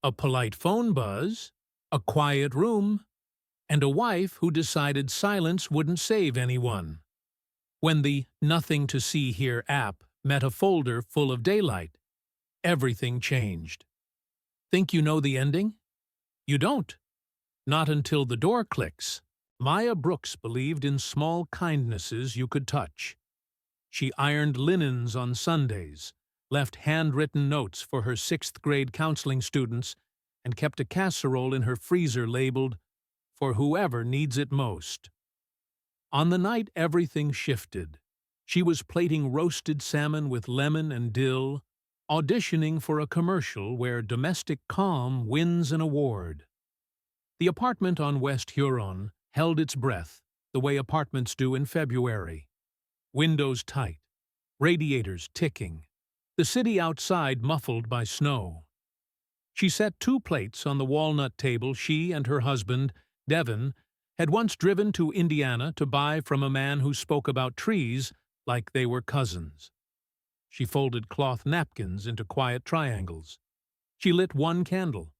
a polite phone buzz, a quiet room, and a wife who decided silence wouldn't save anyone. When the Nothing to See Here app met a folder full of daylight, everything changed. Think you know the ending? You don't. Not until the door clicks. Maya Brooks believed in small kindnesses you could touch. She ironed linens on Sundays, left handwritten notes for her sixth-grade counseling students, and kept a casserole in her freezer labeled, "For whoever needs it most." On the night everything shifted, she was plating roasted salmon with lemon and dill, auditioning for a commercial where domestic calm wins an award. The apartment on West Huron held its breath, the way apartments do in February. Windows tight, radiators ticking, the city outside muffled by snow. She set 2 plates on the walnut table she and her husband, Devin, had once driven to Indiana to buy from a man who spoke about trees like they were cousins. She folded cloth napkins into quiet triangles. She lit 1 candle.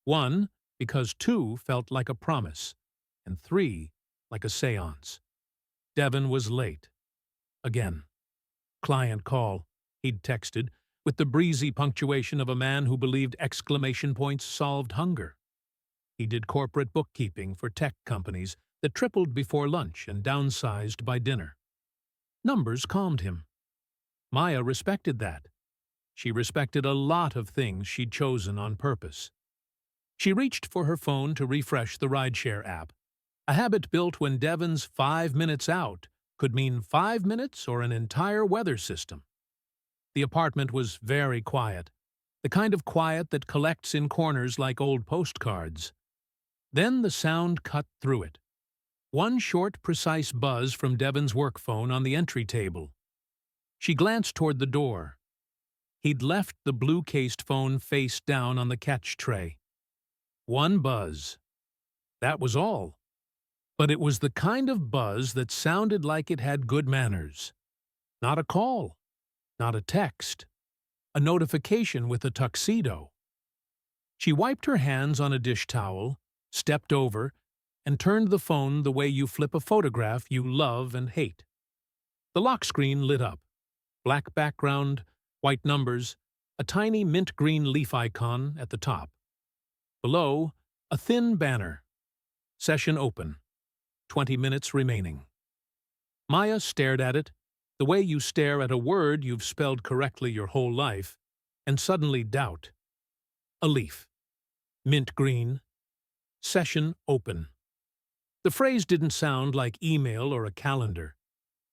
1, because 2 felt like a promise, and 3 like a seance. Devin was late. Again. "Client call," he'd texted, with the breezy punctuation of a man who believed exclamation points solved hunger. He did corporate bookkeeping for tech companies that tripled before lunch and downsized by dinner. Numbers calmed him. Maya respected that. She respected a lot of things she'd chosen on purpose. She reached for her phone to refresh the rideshare app, a habit built when Devin's 5 minutes out could mean 5 minutes or an entire weather system. The apartment was very quiet, the kind of quiet that collects in corners like old postcards. Then the sound cut through it. 1 short, precise buzz from Devin's work phone on the entry table. She glanced toward the door. He'd left the blue-cased phone face down on the catch tray. 1 buzz. That was all. But it was the kind of buzz that sounded like it had good manners. Not a call. Not a text. A notification with a tuxedo. She wiped her hands on a dish towel, stepped over, and turned the phone the way you flip a photograph you love and hate. The lock screen lit up. Black background, white numbers, a tiny mint green leaf icon at the top. Below, a thin banner. Session open. 20 minutes remaining. Maya stared at it, the way you stare at a word you've spelled correctly your whole life, and suddenly doubt. A leaf. Mint green. Session open. The phrase didn't sound like email or a calendar.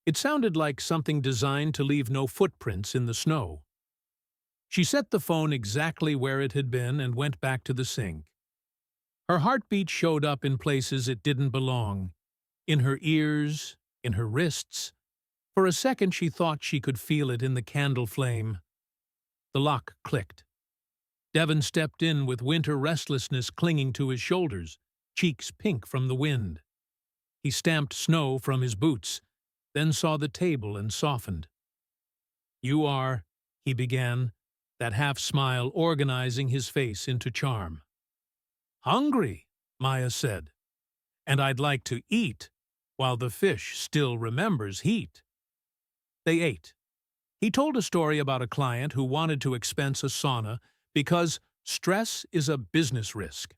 It sounded like something designed to leave no footprints in the snow. She set the phone exactly where it had been and went back to the sink. Her heartbeat showed up in places it didn't belong. In her ears, in her wrists. For a second she thought she could feel it in the candle flame. The lock clicked. Devin stepped in with winter restlessness clinging to his shoulders, cheeks pink from the wind. He stamped snow from his boots, then saw the table and softened. "You are," he began, that half-smile organizing his face into charm. "Hungry," Maya said. "And I'd like to eat, while the fish still remembers heat." They ate. He told a story about a client who wanted to expense a sauna because stress is a business risk.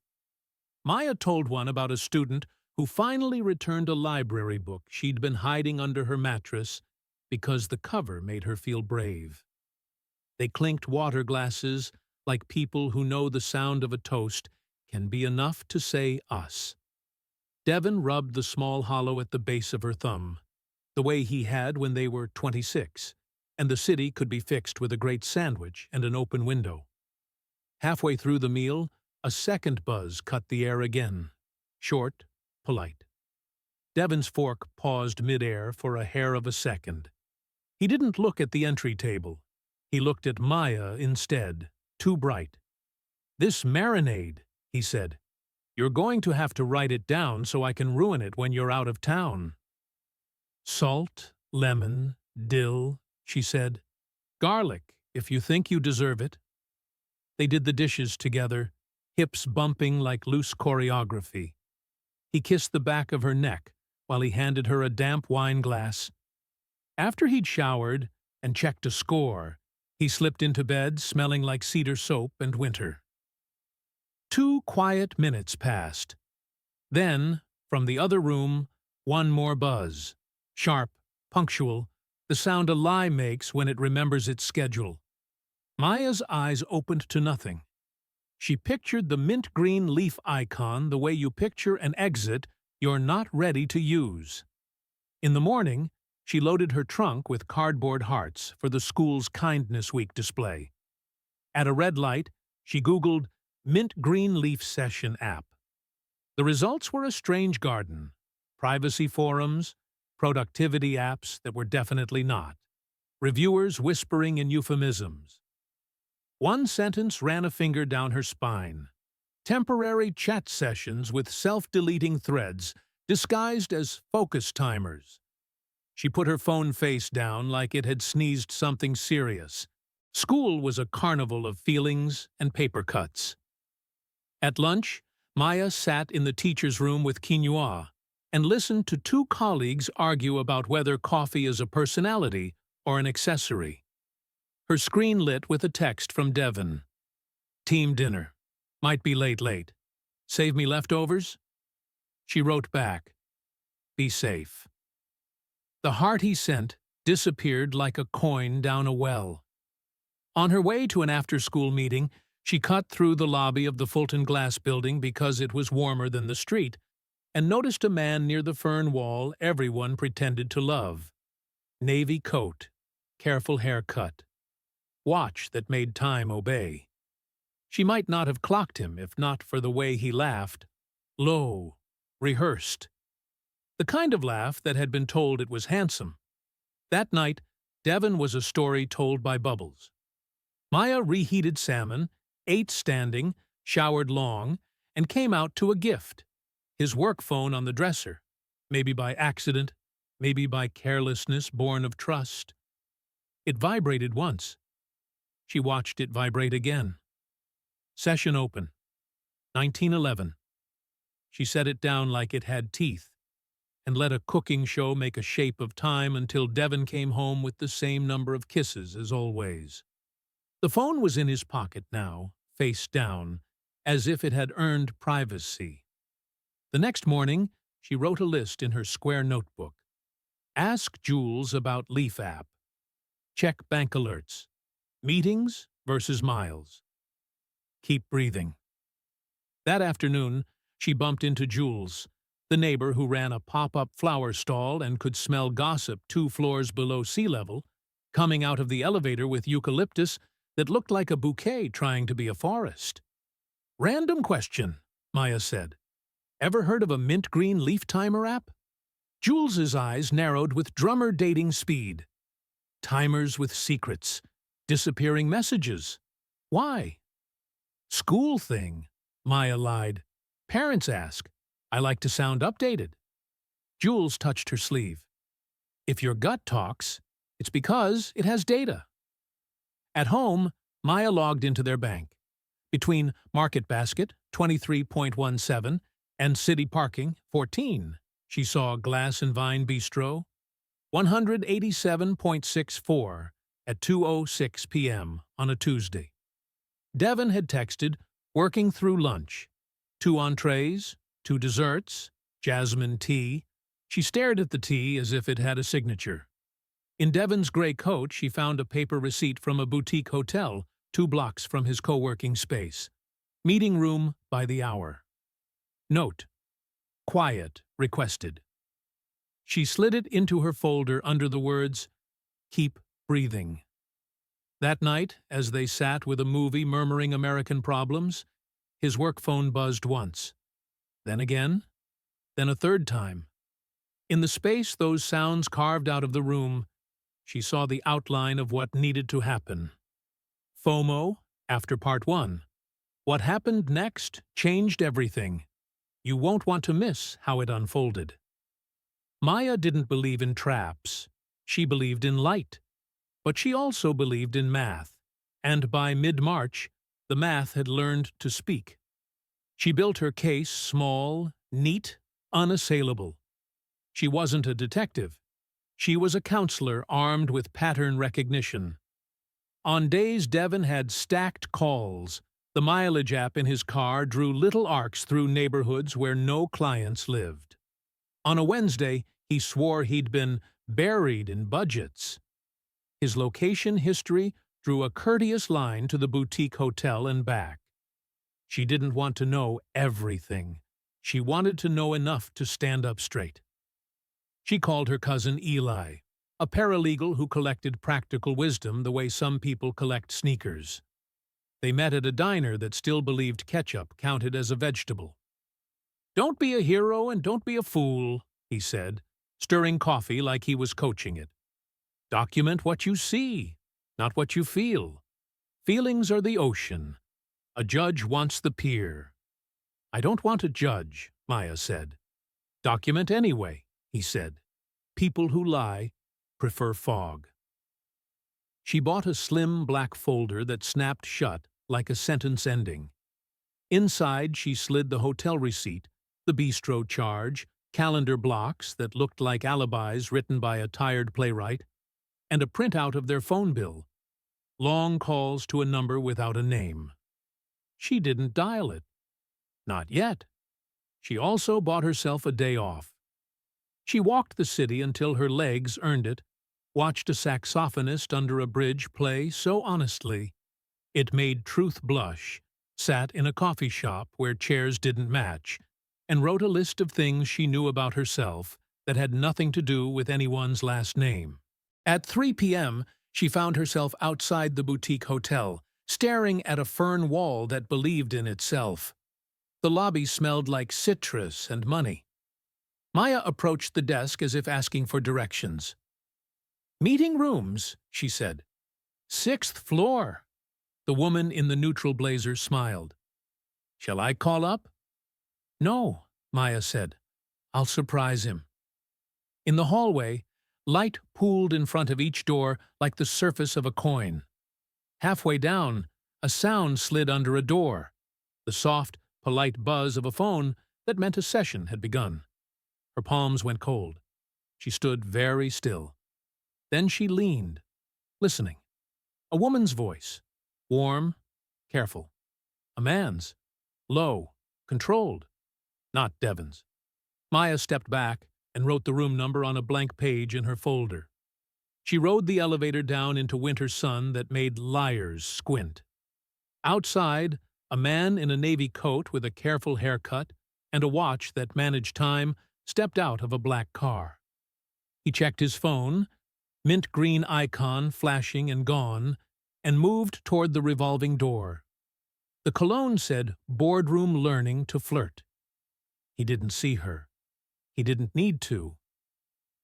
Maya told one about a student who finally returned a library book she'd been hiding under her mattress because the cover made her feel brave. They clinked water glasses like people who know the sound of a toast can be enough to say us. Devin rubbed the small hollow at the base of her thumb, the way he had when they were 26, and the city could be fixed with a great sandwich and an open window. Halfway through the meal, a second buzz cut the air again, short, polite. Devin's fork paused mid-air for a hair of a second. He didn't look at the entry table. He looked at Maya instead, too bright. "This marinade," he said. "You're going to have to write it down so I can ruin it when you're out of town." "Salt, lemon, dill," she said. "Garlic, if you think you deserve it." They did the dishes together, hips bumping like loose choreography. He kissed the back of her neck while he handed her a damp wine glass. After he'd showered and checked a score, he slipped into bed smelling like cedar soap and winter. 2 quiet minutes passed. Then, from the other room, one more buzz. Sharp, punctual, the sound a lie makes when it remembers its schedule. Maya's eyes opened to nothing. She pictured the mint green leaf icon the way you picture an exit you're not ready to use. In the morning, she loaded her trunk with cardboard hearts for the school's Kindness Week display. At a red light, she Googled Mint Green Leaf Session app. The results were a strange garden: privacy forums, productivity apps that were definitely not, reviewers whispering in euphemisms. One sentence ran a finger down her spine: temporary chat sessions with self-deleting threads disguised as focus timers. She put her phone face down like it had sneezed something serious. School was a carnival of feelings and paper cuts. At lunch, Maya sat in the teacher's room with quinoa and listened to 2 colleagues argue about whether coffee is a personality or an accessory. Her screen lit with a text from Devon. Team dinner. Might be late. Save me leftovers? She wrote back, be safe. The heart he sent disappeared like a coin down a well. On her way to an after-school meeting, she cut through the lobby of the Fulton Glass building because it was warmer than the street, and noticed a man near the fern wall everyone pretended to love. Navy coat, careful haircut, watch that made time obey. She might not have clocked him if not for the way he laughed, low, rehearsed. The kind of laugh that had been told it was handsome. That night, Devon was a story told by Bubbles. Maya reheated salmon, ate standing, showered long, and came out to a gift: his work phone on the dresser, maybe by accident, maybe by carelessness born of trust. It vibrated once. She watched it vibrate again. Session open. 1911. She set it down like it had teeth, and let a cooking show make a shape of time until Devon came home with the same number of kisses as always. The phone was in his pocket now, face down, as if it had earned privacy. The next morning, she wrote a list in her square notebook. Ask Jules about Leaf app. Check bank alerts. Meetings versus miles. Keep breathing. That afternoon, she bumped into Jules, the neighbor who ran a pop-up flower stall and could smell gossip 2 floors below sea level, coming out of the elevator with eucalyptus that looked like a bouquet trying to be a forest. Random question, Maya said. Ever heard of a mint green leaf timer app? Jules's eyes narrowed with drummer dating speed. Timers with secrets. Disappearing messages. Why? School thing, Maya lied. Parents ask. I like to sound updated. Jules touched her sleeve. If your gut talks, it's because it has data. At home, Maya logged into their bank. Between Market Basket, 23.17, and City Parking, 14, she saw Glass and Vine Bistro, 187.64 at 2:06 p.m. on a Tuesday. Devon had texted, working through lunch. 2 entrees, 2 desserts, jasmine tea. She stared at the tea as if it had a signature. In Devon's gray coat, she found a paper receipt from a boutique hotel 2 blocks from his co-working space. Meeting room by the hour. Note: quiet requested. She slid it into her folder under the words, keep breathing. That night, as they sat with a movie murmuring American problems, his work phone buzzed once. Then again. Then a third time. In the space those sounds carved out of the room, she saw the outline of what needed to happen. FOMO, after part 1. What happened next changed everything. You won't want to miss how it unfolded. Maya didn't believe in traps. She believed in light. But she also believed in math. And by mid-March, the math had learned to speak. She built her case small, neat, unassailable. She wasn't a detective. She was a counselor armed with pattern recognition. On days Devon had stacked calls, the mileage app in his car drew little arcs through neighborhoods where no clients lived. On a Wednesday, he swore he'd been buried in budgets. His location history drew a courteous line to the boutique hotel and back. She didn't want to know everything. She wanted to know enough to stand up straight. She called her cousin Eli, a paralegal who collected practical wisdom the way some people collect sneakers. They met at a diner that still believed ketchup counted as a vegetable. "Don't be a hero and don't be a fool," he said, stirring coffee like he was coaching it. "Document what you see, not what you feel. Feelings are the ocean. A judge wants the pier." "I don't want a judge," Maya said. "Document anyway," he said. "People who lie prefer fog." She bought a slim black folder that snapped shut like a sentence ending. Inside she slid the hotel receipt, the bistro charge, calendar blocks that looked like alibis written by a tired playwright, and a printout of their phone bill. Long calls to a number without a name. She didn't dial it. Not yet. She also bought herself a day off. She walked the city until her legs earned it, watched a saxophonist under a bridge play so honestly it made truth blush, sat in a coffee shop where chairs didn't match, and wrote a list of things she knew about herself that had nothing to do with anyone's last name. At 3 p.m., she found herself outside the boutique hotel, staring at a fern wall that believed in itself. The lobby smelled like citrus and money. Maya approached the desk as if asking for directions. "Meeting rooms," she said. "6th floor." The woman in the neutral blazer smiled. "Shall I call up?" "No," Maya said. "I'll surprise him." In the hallway, light pooled in front of each door like the surface of a coin. Halfway down, a sound slid under a door, the soft, polite buzz of a phone that meant a session had begun. Her palms went cold. She stood very still. Then she leaned, listening. A woman's voice, warm, careful. A man's, low, controlled, not Devon's. Maya stepped back and wrote the room number on a blank page in her folder. She rode the elevator down into winter sun that made liars squint. Outside, a man in a navy coat with a careful haircut and a watch that managed time stepped out of a black car. He checked his phone, mint green icon flashing and gone, and moved toward the revolving door. The cologne said boardroom learning to flirt. He didn't see her. He didn't need to.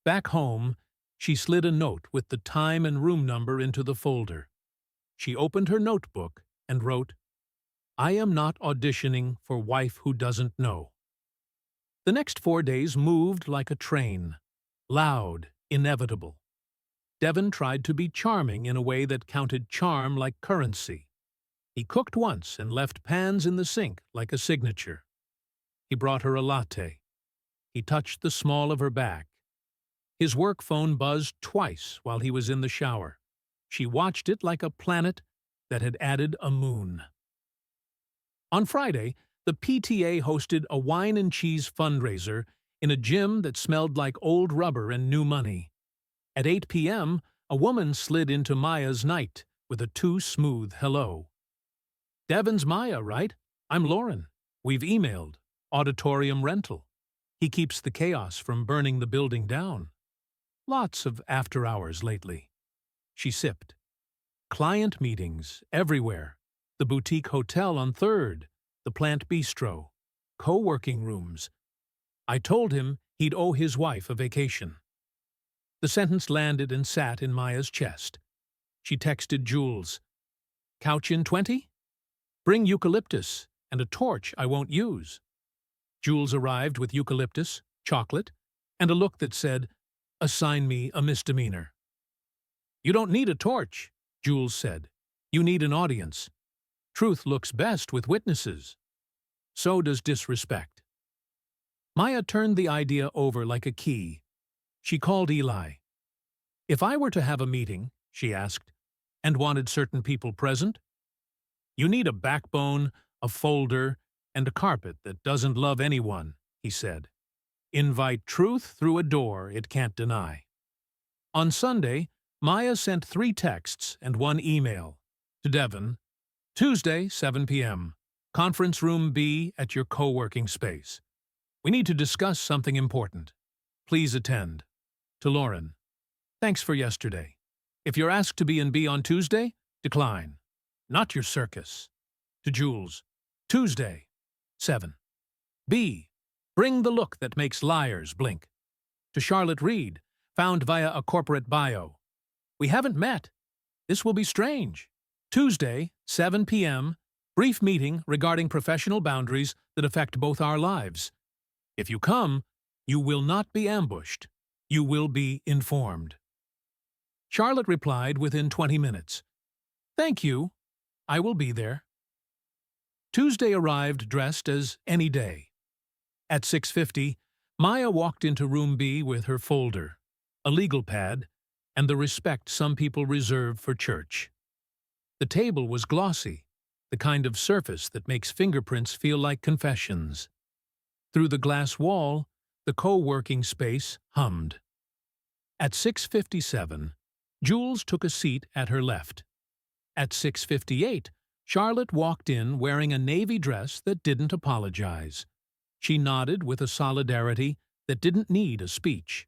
Back home, she slid a note with the time and room number into the folder. She opened her notebook and wrote, "I am not auditioning for wife who doesn't know." The next 4 days moved like a train, loud, inevitable. Devon tried to be charming in a way that counted charm like currency. He cooked once and left pans in the sink like a signature. He brought her a latte. He touched the small of her back. His work phone buzzed twice while he was in the shower. She watched it like a planet that had added a moon. On Friday, the PTA hosted a wine and cheese fundraiser in a gym that smelled like old rubber and new money. At 8 p.m., a woman slid into Maya's night with a too smooth hello. "Devon's Maya, right? I'm Lauren. We've emailed. Auditorium rental. He keeps the chaos from burning the building down. Lots of after hours lately." She sipped. Client meetings everywhere. The boutique hotel on 3rd, the plant bistro, co-working rooms. I told him he'd owe his wife a vacation. The sentence landed and sat in Maya's chest. She texted Jules. "Couch in 20? Bring eucalyptus and a torch I won't use." Jules arrived with eucalyptus, chocolate, and a look that said, "Assign me a misdemeanor." "You don't need a torch," Jules said. "You need an audience. Truth looks best with witnesses." so does disrespect. Maya turned the idea over like a key. She called Eli. If I were to have a meeting, she asked, and wanted certain people present? You need a backbone, a folder, and a carpet that doesn't love anyone, he said. Invite truth through a door it can't deny. On Sunday, Maya sent 3 texts and 1 email. To Devon, Tuesday, 7 p.m., Conference Room B at your co-working space. We need to discuss something important. Please attend. To Lauren, thanks for yesterday. If you're asked to be in B on Tuesday, decline. Not your circus. To Jules, Tuesday, 7. B. Bring the look that makes liars blink. To Charlotte Reed, found via a corporate bio. We haven't met. This will be strange. Tuesday, 7 p.m., brief meeting regarding professional boundaries that affect both our lives. If you come, you will not be ambushed. You will be informed. Charlotte replied within 20 minutes. Thank you. I will be there. Tuesday arrived dressed as any day. At 6:50, Maya walked into Room B with her folder, a legal pad, and the respect some people reserve for church. The table was glossy, the kind of surface that makes fingerprints feel like confessions. Through the glass wall, the co-working space hummed. At 6:57, Jules took a seat at her left. At 6:58, Charlotte walked in wearing a navy dress that didn't apologize. She nodded with a solidarity that didn't need a speech.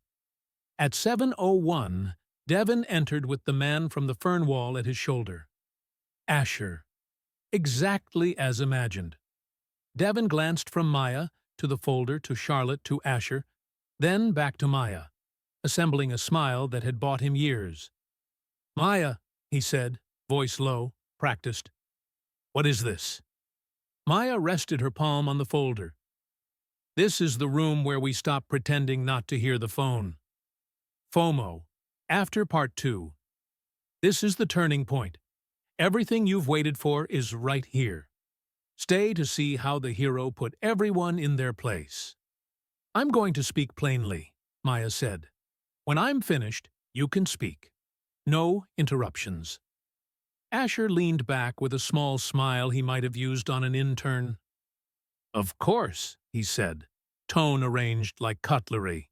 At 7:01, Devon entered with the man from the fern wall at his shoulder. Asher. Exactly as imagined. Devon glanced from Maya to the folder to Charlotte to Asher, then back to Maya, assembling a smile that had bought him years. Maya, he said, voice low, practiced. What is this? Maya rested her palm on the folder. This is the room where we stop pretending not to hear the phone. FOMO. After Part 2. This is the turning point. Everything you've waited for is right here. Stay to see how the hero put everyone in their place. I'm going to speak plainly, Maya said. When I'm finished, you can speak. No interruptions. Asher leaned back with a small smile he might have used on an intern. Of course, he said, tone arranged like cutlery.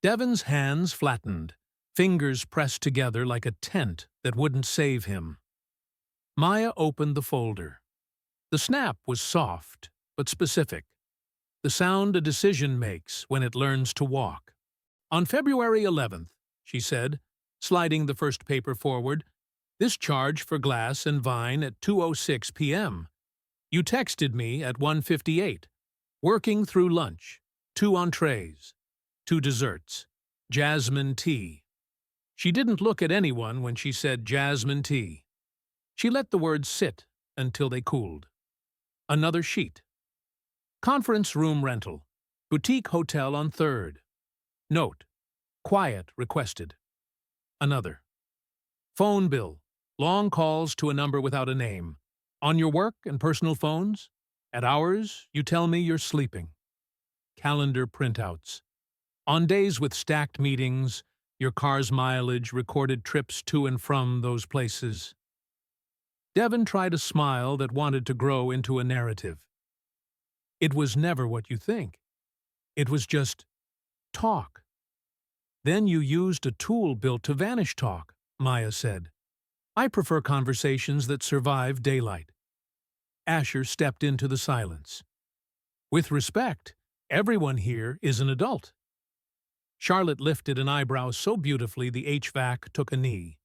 Devon's hands flattened, fingers pressed together like a tent that wouldn't save him. Maya opened the folder. The snap was soft, but specific. The sound a decision makes when it learns to walk. On February 11th, she said, sliding the first paper forward, this charge for glass and vine at 2:06 p.m. You texted me at 1:58. Working through lunch. 2 entrees. 2 desserts. Jasmine tea. She didn't look at anyone when she said jasmine tea. She let the words sit until they cooled. Another sheet. Conference room rental. Boutique hotel on 3rd. Note. Quiet requested. Another. Phone bill. Long calls to a number without a name. On your work and personal phones? At hours, you tell me you're sleeping. Calendar printouts. On days with stacked meetings, your car's mileage, recorded trips to and from those places. Devon tried a smile that wanted to grow into a narrative. It was never what you think. It was just talk. Then you used a tool built to vanish talk, Maya said. I prefer conversations that survive daylight. Asher stepped into the silence. With respect, everyone here is an adult. Charlotte lifted an eyebrow so beautifully the HVAC took a knee.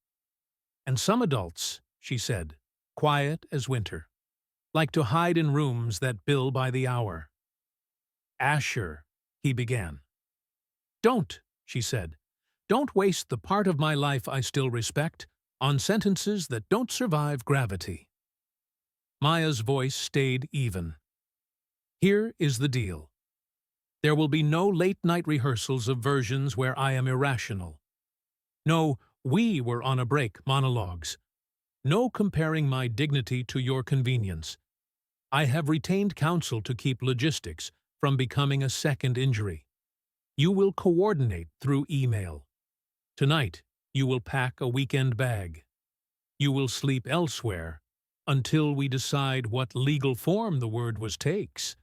And some adults, she said, quiet as winter, like to hide in rooms that bill by the hour. Asher, he began. Don't, she said. Don't waste the part of my life I still respect on sentences that don't survive gravity. Maya's voice stayed even. Here is the deal. There will be no late-night rehearsals of versions where I am irrational. No, we were on a break monologues. No comparing my dignity to your convenience. I have retained counsel to keep logistics from becoming a second injury. You will coordinate through email. Tonight, you will pack a weekend bag. You will sleep elsewhere until we decide what legal form the word was takes.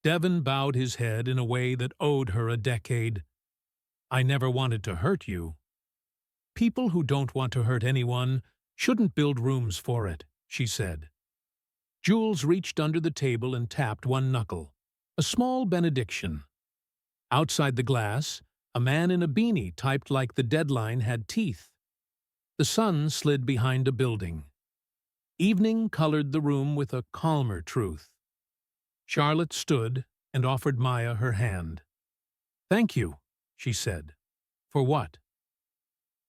Devon bowed his head in a way that owed her a decade. I never wanted to hurt you. People who don't want to hurt anyone shouldn't build rooms for it, she said. Jules reached under the table and tapped one knuckle, a small benediction. Outside the glass, a man in a beanie typed like the deadline had teeth. The sun slid behind a building. Evening colored the room with a calmer truth. Charlotte stood and offered Maya her hand. "Thank you," she said. "For what?"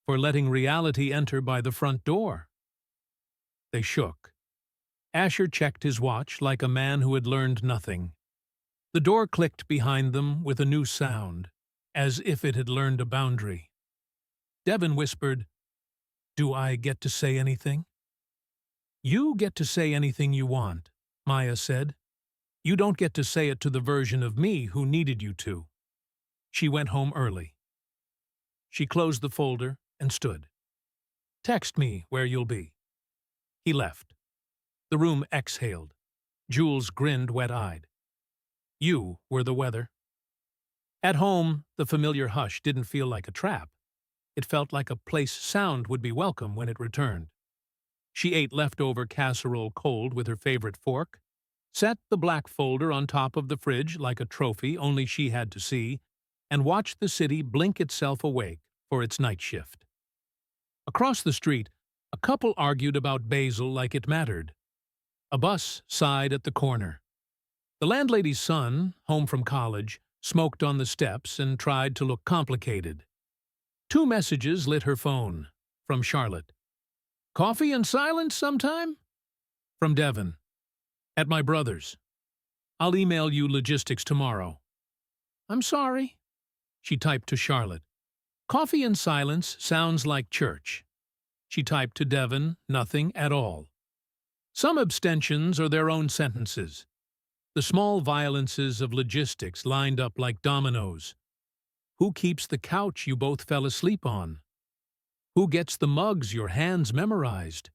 "For letting reality enter by the front door." They shook. Asher checked his watch like a man who had learned nothing. The door clicked behind them with a new sound, as if it had learned a boundary. Devon whispered, "Do I get to say anything?" "You get to say anything you want," Maya said. "You don't get to say it to the version of me who needed you to." She went home early. She closed the folder and stood. "Text me where you'll be." He left. The room exhaled. Jules grinned wet-eyed. You were the weather. At home, the familiar hush didn't feel like a trap. It felt like a place sound would be welcome when it returned. She ate leftover casserole cold with her favorite fork, set the black folder on top of the fridge like a trophy only she had to see, and watched the city blink itself awake for its night shift. Across the street, a couple argued about basil like it mattered. A bus sighed at the corner. The landlady's son, home from college, smoked on the steps and tried to look complicated. 2 messages lit her phone. From Charlotte. "Coffee and silence sometime?" From Devon. "At my brother's. I'll email you logistics tomorrow." "I'm sorry." She typed to Charlotte. "Coffee and silence sounds like church." She typed to Devon, "Nothing at all." Some abstentions are their own sentences. The small violences of logistics lined up like dominoes. Who keeps the couch you both fell asleep on? Who gets the mugs your hands memorized?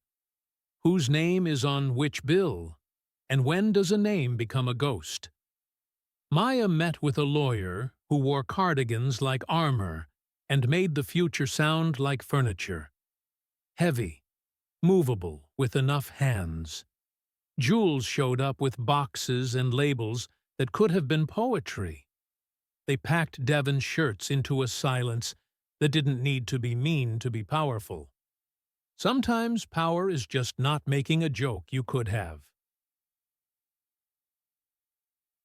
Whose name is on which bill? And when does a name become a ghost? Maya met with a lawyer who wore cardigans like armor and made the future sound like furniture. Heavy, movable, with enough hands. Jules showed up with boxes and labels that could have been poetry. They packed Devon's shirts into a silence that didn't need to be mean to be powerful. Sometimes power is just not making a joke you could have.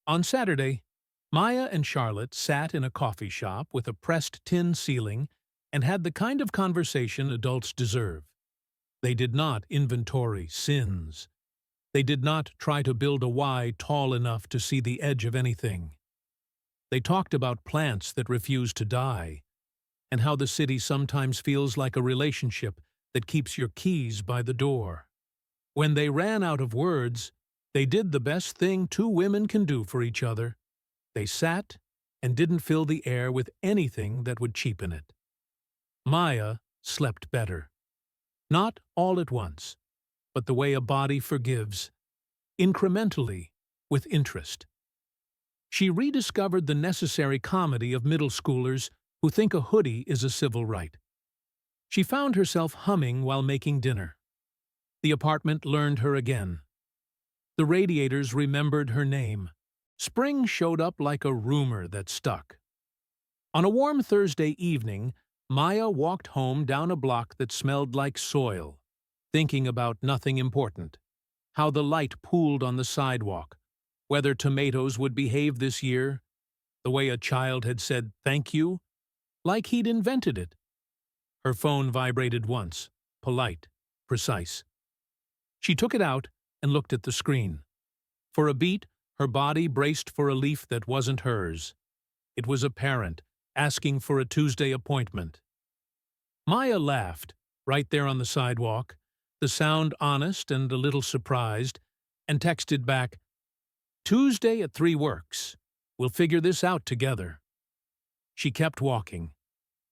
On Saturday, Maya and Charlotte sat in a coffee shop with a pressed tin ceiling and had the kind of conversation adults deserve. They did not inventory sins. They did not try to build a Y tall enough to see the edge of anything. They talked about plants that refuse to die, and how the city sometimes feels like a relationship that keeps your keys by the door. When they ran out of words, they did the best thing 2 women can do for each other. They sat and didn't fill the air with anything that would cheapen it. Maya slept better. Not all at once, but the way a body forgives, incrementally, with interest. She rediscovered the necessary comedy of middle schoolers who think a hoodie is a civil right. She found herself humming while making dinner. The apartment learned her again. The radiators remembered her name. Spring showed up like a rumor that stuck. On a warm Thursday evening, Maya walked home down a block that smelled like soil, thinking about nothing important. How the light pooled on the sidewalk, whether tomatoes would behave this year, the way a child had said thank you, like he'd invented it. Her phone vibrated once, polite, precise. She took it out and looked at the screen. For a beat, her body braced for a leaf that wasn't hers. It was a parent, asking for a Tuesday appointment. Maya laughed, right there on the sidewalk, the sound honest and a little surprised, and texted back, "Tuesday at 3 works. We'll figure this out together." She kept walking.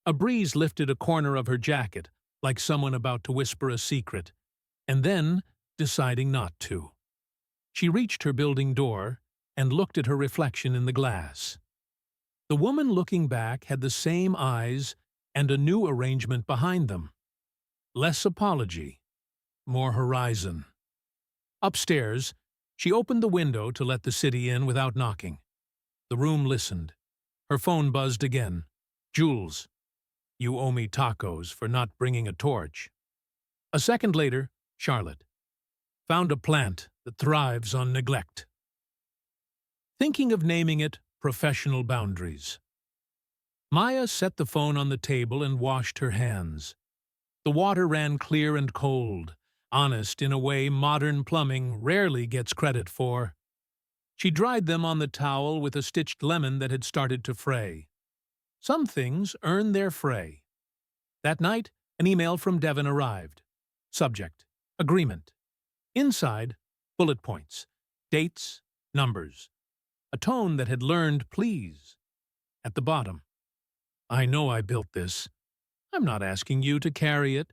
A breeze lifted a corner of her jacket, like someone about to whisper a secret, and then deciding not to. She reached her building door and looked at her reflection in the glass. The woman looking back had the same eyes and a new arrangement behind them. Less apology, more horizon. Upstairs, she opened the window to let the city in without knocking. The room listened. Her phone buzzed again. "Jules, you owe me tacos for not bringing a torch." A second later, Charlotte. "Found a plant that thrives on neglect." Thinking of naming it Professional Boundaries. Maya set the phone on the table and washed her hands. The water ran clear and cold, honest in a way modern plumbing rarely gets credit for. She dried them on the towel with a stitched lemon that had started to fray. Some things earn their fray. That night, an email from Devon arrived. Subject: Agreement. Inside, bullet points, dates, numbers. A tone that had learned please. At the bottom: "I know I built this. I'm not asking you to carry it."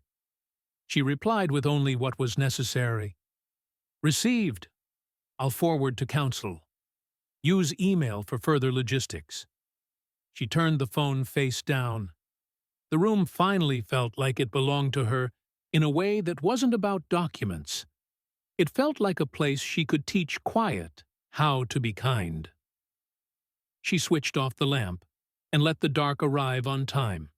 She replied with only what was necessary. "Received. I'll forward to counsel. Use email for further logistics." She turned the phone face down. The room finally felt like it belonged to her in a way that wasn't about documents. It felt like a place she could teach quiet how to be kind. She switched off the lamp and let the dark arrive on time.